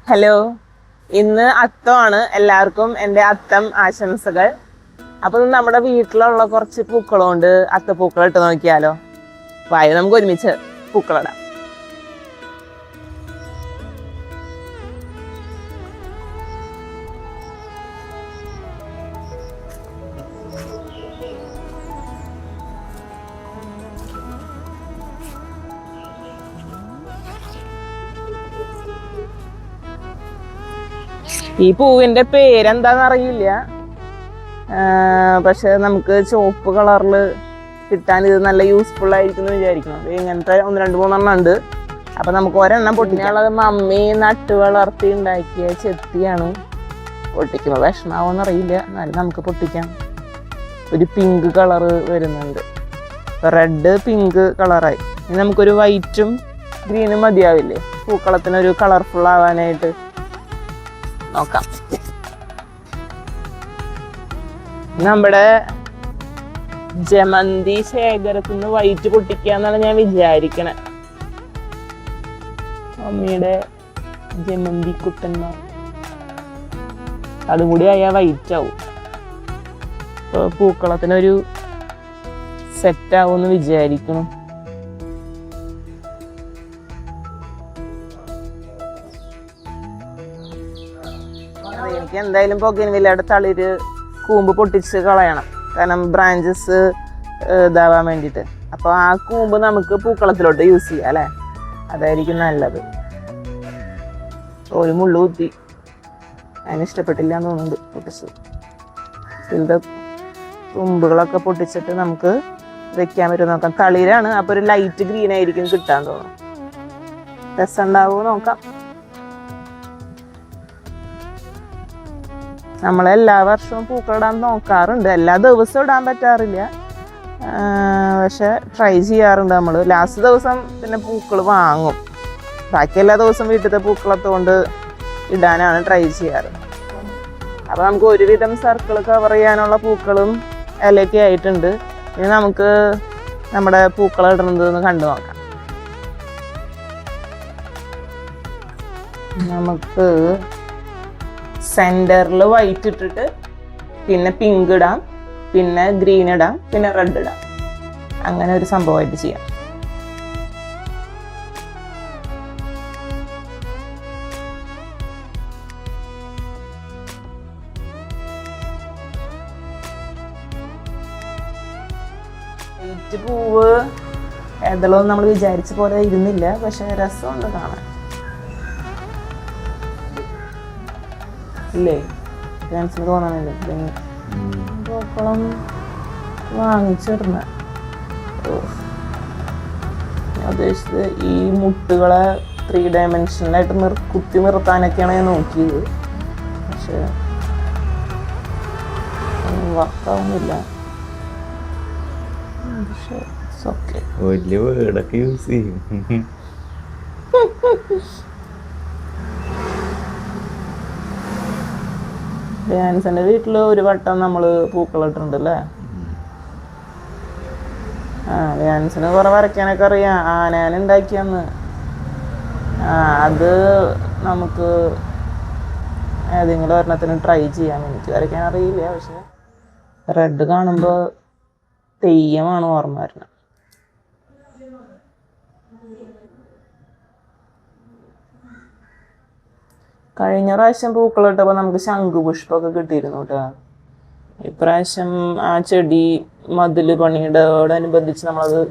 Hello, ഇന്ന് അത്തമാണ്. എല്ലാവർക്കും എൻ്റെ അത്തം ആശംസകൾ. അപ്പൊ നമ്മുടെ വീട്ടിലുള്ള കുറച്ച് പൂക്കളുണ്ട്. അത്തപ്പൂക്കൾ ഇട്ട് നോക്കിയാലോ? വായ നമുക്ക് ഒരുമിച്ച് പൂക്കളിടാം. ഈ പൂവിന്റെ പേരെന്താന്ന് അറിയില്ല, പക്ഷെ നമുക്ക് ചുവപ്പ് കളറിൽ കിട്ടാൻ ഇത് നല്ല യൂസ്ഫുൾ ആയിരിക്കും എന്ന് വിചാരിക്കണം. ഇങ്ങനത്തെ 1-2-3 ഉണ്ട്. അപ്പൊ നമുക്ക് ഒരെണ്ണം പൊട്ടിക്കാനുള്ളത് മമ്മി നട്ട് വളർത്തി ഉണ്ടാക്കിയ ചെത്തിയാണ്. പൊട്ടിക്കുമ്പോൾ വിഷമാവോന്ന് അറിയില്ല, എന്നാലും നമുക്ക് പൊട്ടിക്കാം. ഒരു പിങ്ക് കളറ് വരുന്നുണ്ട്, റെഡ് പിങ്ക് കളറായി. ഇനി നമുക്കൊരു വൈറ്റും ഗ്രീനും മതിയാവില്ലേ പൂക്കളത്തിനൊരു കളർഫുൾ ആവാനായിട്ട്? നോക്കാം. നമ്മുടെ ജമന്തി ശേഖരത്തിൽ നിന്ന് വൈറ്റ് പൊട്ടിക്കാന്നാണ് ഞാൻ വിചാരിക്കണേ. മമ്മിയുടെ ജമന്തി കുട്ടന്മാർ അതും കൂടി ആയാൽ വൈറ്റ് ആവും. ഇപ്പൊ പൂക്കളത്തിനൊരു സെറ്റ് ആവുമെന്ന് വിചാരിക്കണം. എനിക്ക് എന്തായാലും ബൊഗൻവില്ലയുടെ തളിര് കൂമ്പ് പൊട്ടിച്ച് കളയണം, കാരണം ബ്രാഞ്ചസ് ഇതാവാൻ വേണ്ടിയിട്ട്. അപ്പോൾ ആ കൂമ്പ് നമുക്ക് പൂക്കളത്തിലോട്ട് യൂസ് ചെയ്യാം അല്ലേ? അതായിരിക്കും നല്ലത്. ഒരു മുള്ളു കുത്തി, അതിന് ഇഷ്ടപ്പെട്ടില്ല എന്ന് തോന്നുന്നുണ്ട് പൊട്ടിച്ചത്. ഇതിൻ്റെ തുമ്പുകളൊക്കെ പൊട്ടിച്ചിട്ട് നമുക്ക് വെക്കാൻ പറ്റും നോക്കാം. തളിരാണ്, അപ്പോൾ ഒരു ലൈറ്റ് ഗ്രീൻ ആയിരിക്കും കിട്ടാൻ തോന്നുന്നു. രസം ഉണ്ടാവുമോ നോക്കാം. നമ്മളെല്ലാ വർഷവും പൂക്കളിടാൻ നോക്കാറുണ്ട്. എല്ലാ ദിവസവും ഇടാൻ പറ്റാറില്ല, പക്ഷെ ട്രൈ ചെയ്യാറുണ്ട് നമ്മൾ. ലാസ്റ്റ് ദിവസം പിന്നെ പൂക്കൾ വാങ്ങും, ബാക്കി എല്ലാ ദിവസവും വീട്ടിലത്തെ പൂക്കളത്തുകൊണ്ട് ഇടാനാണ് ട്രൈ ചെയ്യാറ്. അപ്പോൾ നമുക്ക് ഒരുവിധം സർക്കിൾ കവർ ചെയ്യാനുള്ള പൂക്കളും ഇലയൊക്കെ ആയിട്ടുണ്ട്. ഇനി നമുക്ക് നമ്മുടെ പൂക്കൾ ഇടുന്നതെന്ന് കണ്ടു നോക്കാം. നമുക്ക് സെന്ററിൽ വൈറ്റ് ഇട്ടിട്ട് പിന്നെ പിങ്ക് ഇടാം, പിന്നെ ഗ്രീൻ ഇടാം, പിന്നെ റെഡ് ഇടാം. അങ്ങനെ ഒരു സംഭവമായിട്ട് ചെയ്യാം. വൈറ്റ് പൂവ് ഏതെല്ലാം നമ്മൾ വിചാരിച്ച പോലെ ഇരുന്നില്ല, പക്ഷെ രസമുണ്ട് കാണാൻ ഇല്ലേ? ഫ്രണ്ട്സിന് തോന്നണില്ലേ പൂക്കളം വാങ്ങിച്ചിരുന്ന? ഉദ്ദേശിച്ചത് ഈ മുട്ടുകളെ 3 ഡയമെൻഷനിലായിട്ട് കുത്തി നിർത്താനൊക്കെയാണ് ഞാൻ നോക്കിയത്, പക്ഷെ വർക്കാവുന്നില്ല. പക്ഷെ വലിയ വേർഡൊക്കെ യൂസ് ചെയ്യും. ഡാൻസിന്റെ വീട്ടിൽ ഒരു വട്ടം നമ്മൾ പൂക്കളിട്ടുണ്ട് അല്ലേ? ഡാൻസിന് കുറെ വരയ്ക്കാനൊക്കെ അറിയാം. ആനയാൻ ഉണ്ടാക്കിയെന്ന്. അത് നമുക്ക് ഏതെങ്കിലും ഒരെണ്ണത്തിന് ട്രൈ ചെയ്യാം. എനിക്ക് വരയ്ക്കാൻ അറിയില്ല, പക്ഷെ റെഡ് കാണുമ്പോൾ തെയ്യമാണ് ഓർമ്മ വരുന്നത്. കഴിഞ്ഞ പ്രാവശ്യം പൂക്കളിട്ടപ്പോൾ നമുക്ക് ശംഖുപുഷ്പമൊക്കെ കിട്ടിയിരുന്നു കേട്ടോ. ഇപ്രാവശ്യം ആ ചെടി മതിൽ പണിയോടനുബന്ധിച്ച് നമ്മളത്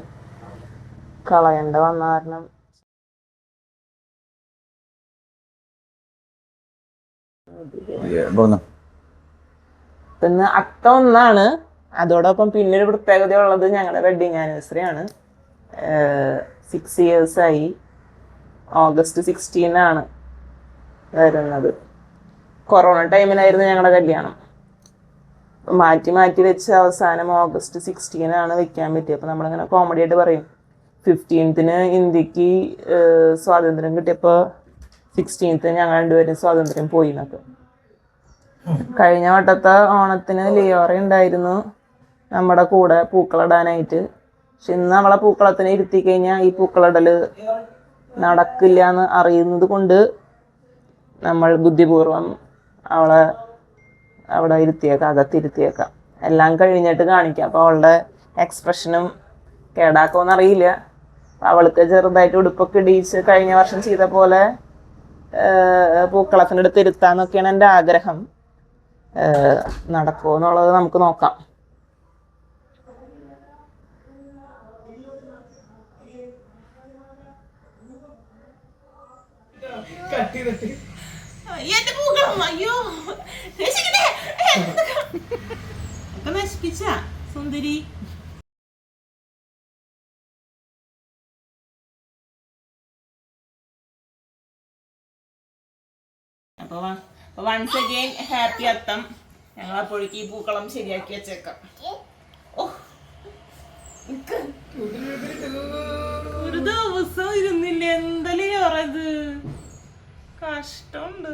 കളയണ്ട വന്ന കാരണം പിന്നെ അത്തം 1 അതോടൊപ്പം പിന്നൊരു പ്രത്യേകത ഉള്ളത് ഞങ്ങളുടെ വെഡിങ് ആനിവേഴ്സറി ആണ്. 6 years ആയി. August 16 വരുന്നത്. കൊറോണ ടൈമിലായിരുന്നു ഞങ്ങളുടെ കല്യാണം. മാറ്റി മാറ്റി വെച്ച് അവസാനം August 16 വെക്കാൻ പറ്റിയത്. അപ്പോൾ നമ്മളിങ്ങനെ കോമഡി ആയിട്ട് പറയും, 15th ഇന്ത്യക്ക് സ്വാതന്ത്ര്യം കിട്ടിയപ്പോൾ 16th ഞങ്ങൾ രണ്ടുപേരും സ്വാതന്ത്ര്യം പോയി എന്നൊക്കെ. കഴിഞ്ഞ വട്ടത്തെ ഓണത്തിന് ലിയോറ ഉണ്ടായിരുന്നു നമ്മുടെ കൂടെ പൂക്കളിടാനായിട്ട്. പക്ഷെ ഇന്ന് അവളെ പൂക്കളത്തിന് ഇരുത്തി കഴിഞ്ഞാൽ ഈ പൂക്കളിടൽ നടക്കില്ല എന്ന് അറിയുന്നത് കൊണ്ട് നമ്മൾ ബുദ്ധിപൂർവം അവളെ അവിടെ ഇരുത്തിയേക്കാം, അകത്തിരുത്തിയേക്കാം. എല്ലാം കഴിഞ്ഞിട്ട് കാണിക്കാം. അപ്പോൾ അവളുടെ എക്സ്പ്രഷനും കേടാക്കുമെന്നറിയില്ല. അവൾക്ക് ചെറുതായിട്ട് ഉടുപ്പൊക്കെ ഇടിയിച്ച് കഴിഞ്ഞ വർഷം ചെയ്ത പോലെ പൂക്കളത്തിൻ്റെ അടുത്ത് ഇരുത്താന്നൊക്കെയാണ് എൻ്റെ ആഗ്രഹം. നടക്കുമോ എന്നുള്ളത് നമുക്ക് നോക്കാം. എന്റെ പൂക്കളം അയ്യോ ഒക്കെ നശിപ്പിച്ച സുന്ദരി. അപ്പൊ വൺസ് അഗെയിൻ ഹാപ്പി അത്തം. ഞങ്ങൾ അപ്പോഴേക്ക് ഈ പൂക്കളം ശരിയാക്കി വെച്ചേക്കാം. ഒരു ദിവസം ഇരുന്നില്ല, എന്തല്ലേ ഇത് കഷ്ടമുണ്ട്.